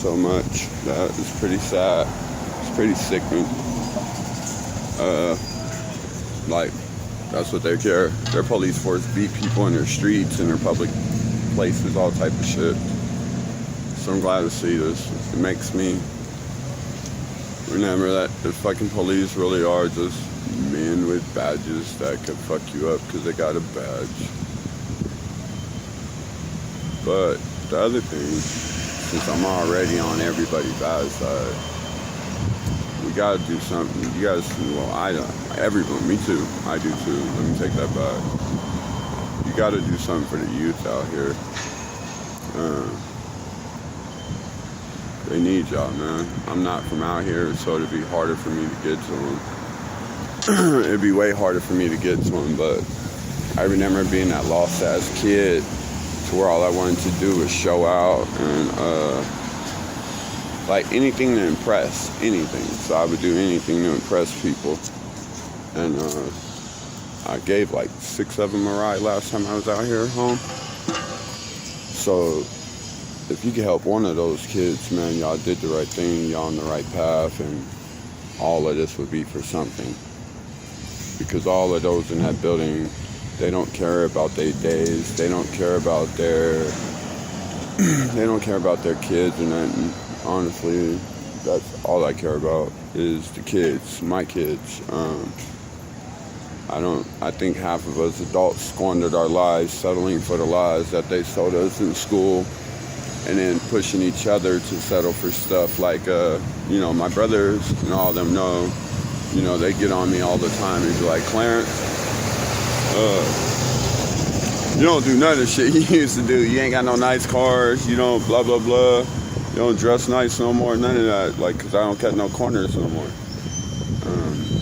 so much. That is pretty sad. It's pretty sickening. Like, that's what they care. Their police force beat people in their streets, in their public places, all type of shit. So I'm glad to see this. It makes me remember that the fucking police really are just men with badges that could fuck you up because they got a badge. But the other thing, since I'm already on everybody's bad side, we gotta do something. You guys, well, I don't. Everyone, me too. I do too. Let me take that back. You gotta do something for the youth out here. They need y'all, man. I'm not from out here, so it'd be harder for me to get to them. It'd be way harder for me to get to them, but I remember being that lost ass kid to where all I wanted to do was show out and like anything to impress, anything. So I would do anything to impress people. And I gave like 6 of them a ride last time I was out here at home. So if you could help one of those kids, man, y'all did the right thing, y'all on the right path, and all of this would be for something. Because all of those in that building, they don't care about their days, they don't care about their kids and nothing. Honestly, that's all I care about is the kids, my kids. I think half of us adults squandered our lives settling for the lies that they sold us in school, and then pushing each other to settle for stuff like, my brothers and all of them know, they get on me all the time and be like, Clarence, you don't do none of the shit you used to do. You ain't got no nice cars, you don't blah, blah, blah. You don't dress nice no more, none of that, because I don't cut no corners no more.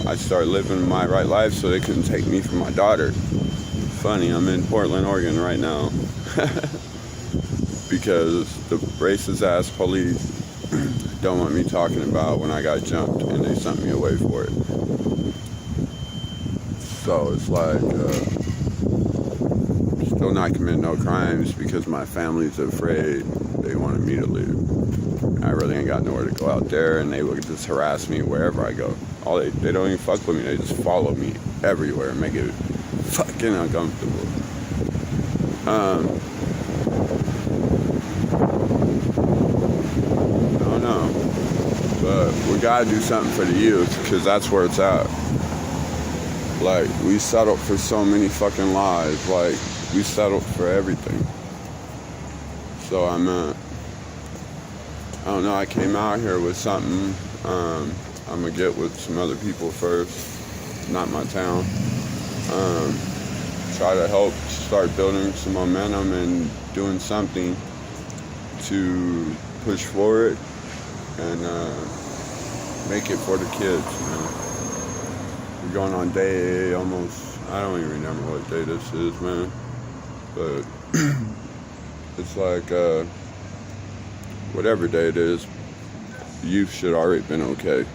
I started living my right life so they couldn't take me from my daughter. Funny, I'm in Portland, Oregon right now. Because the racist ass police don't want me talking about when I got jumped and they sent me away for it. So it's like, still not committing no crimes because my family's afraid they wanted me to leave. I really ain't got nowhere to go out there, and they would just harass me wherever I go. They don't even fuck with me, they just follow me everywhere and make it fucking uncomfortable. I don't know, but we gotta do something for the youth, because that's where it's at. Like, we settled for so many fucking lies, like, we settled for everything. So I don't know, I came out here with something. I'm gonna get with some other people first, not my town. Try to help start building some momentum and doing something to push forward and make it for the kids, man. We're going on day almost, I don't even remember what day this is, man. But it's like, whatever day it is, youth should already been okay.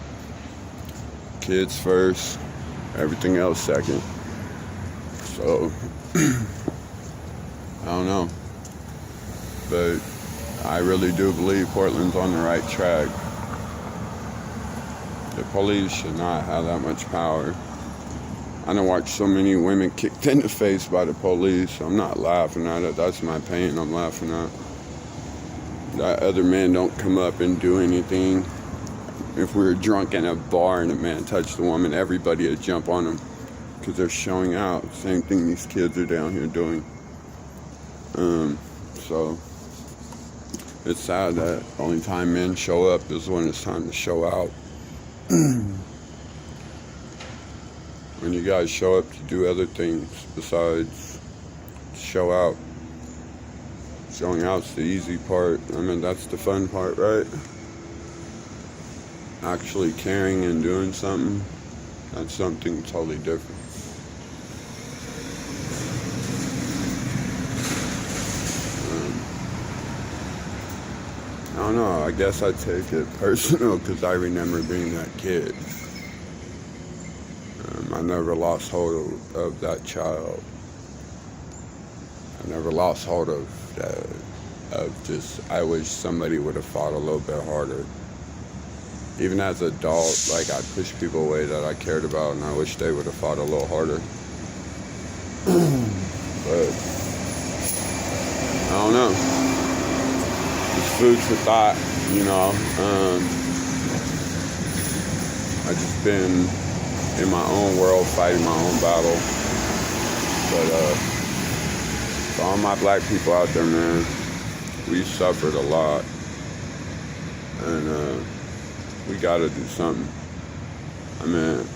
Kids first, everything else second. So, I don't know. But I really do believe Portland's on the right track. The police should not have that much power. I done watched so many women kicked in the face by the police. I'm not laughing at it. That's my pain I'm laughing at. That other men don't come up and do anything. If we were drunk in a bar and a man touched a woman, everybody would jump on them because they're showing out. Same thing these kids are down here doing. So it's sad that the only time men show up is when it's time to show out. When you guys show up to do other things besides show out. Showing out's the easy part. I mean, that's the fun part, right? Actually caring and doing something, that's something totally different. I don't know, I guess I take it personal because I remember being that kid. I never lost hold of that child. I never lost hold of of just, I wish somebody would have fought a little bit harder. Even as an adult, like, I pushed people away that I cared about, and I wish they would have fought a little harder. But I don't know. It's food for thought, you know. I just been in my own world fighting my own battle. But for all my black people out there, man, we suffered a lot. And we gotta do something. I mean,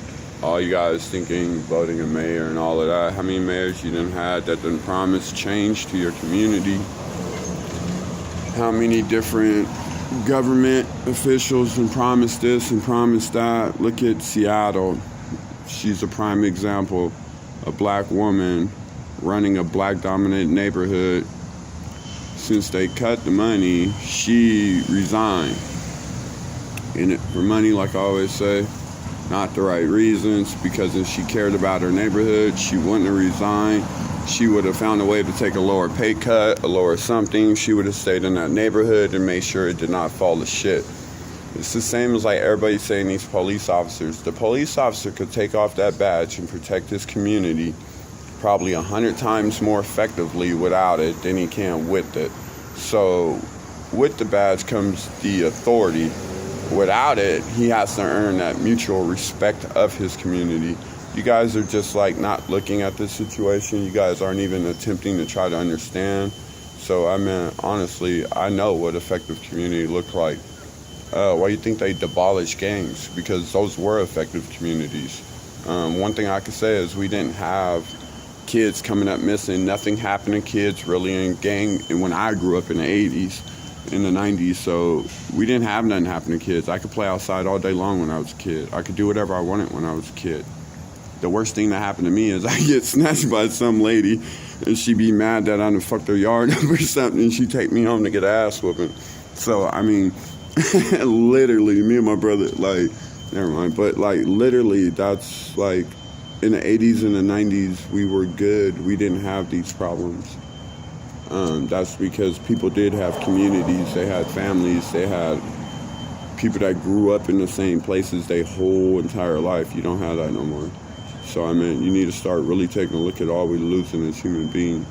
all you guys thinking voting a mayor and all of that, how many mayors you done had that done promise change to your community? How many different government officials done promised this and promised that? Look at Seattle. She's a prime example. A black woman running a black dominated neighborhood. Since they cut the money, she resigned. In it for money, like I always say, not the right reasons, because if she cared about her neighborhood, she wouldn't have resigned. She would have found a way to take a lower pay cut, a lower something. She would have stayed in that neighborhood and made sure it did not fall to shit. It's the same as like everybody saying these police officers. The police officer could take off that badge and protect his community probably 100 times more effectively without it than he can with it. So with the badge comes the authority. Without it, he has to earn that mutual respect of his community. You guys are just like not looking at this situation. You guys aren't even attempting to try to understand. So I mean, honestly, I know what effective community looked like. Why do you think they demolished gangs? Because those were effective communities. One thing I could say is we didn't have kids coming up missing. Nothing happened to kids really in gang. And when I grew up in the 80s, in the 90s, so we didn't have nothing happen to kids. I could play outside all day long when I was a kid. I could do whatever I wanted when I was a kid. The worst thing that happened to me is I get snatched by some lady and she be mad that I done fucked her yard up or something, and she take me home to get an ass whooping. So I mean, literally, me and my brother, like, never mind, but like literally, that's like in the 80s and the 90s, we were good. We didn't have these problems. That's because people did have communities, they had families, they had people that grew up in the same places their whole entire life. You don't have that no more. So I mean, you need to start really taking a look at all we're losing as human beings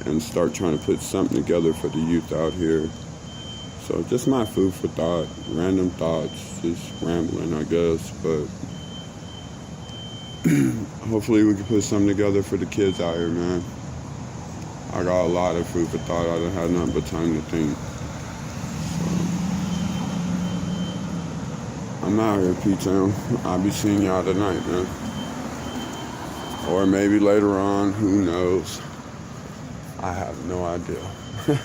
and start trying to put something together for the youth out here. So just my food for thought, random thoughts, just rambling, I guess, but hopefully we can put something together for the kids out here, man. I got a lot of food for thought. I don't have nothing but time to think. So, I'm out here, P-Town. I'll be seeing y'all tonight, man. Or maybe later on, who knows? I have no idea.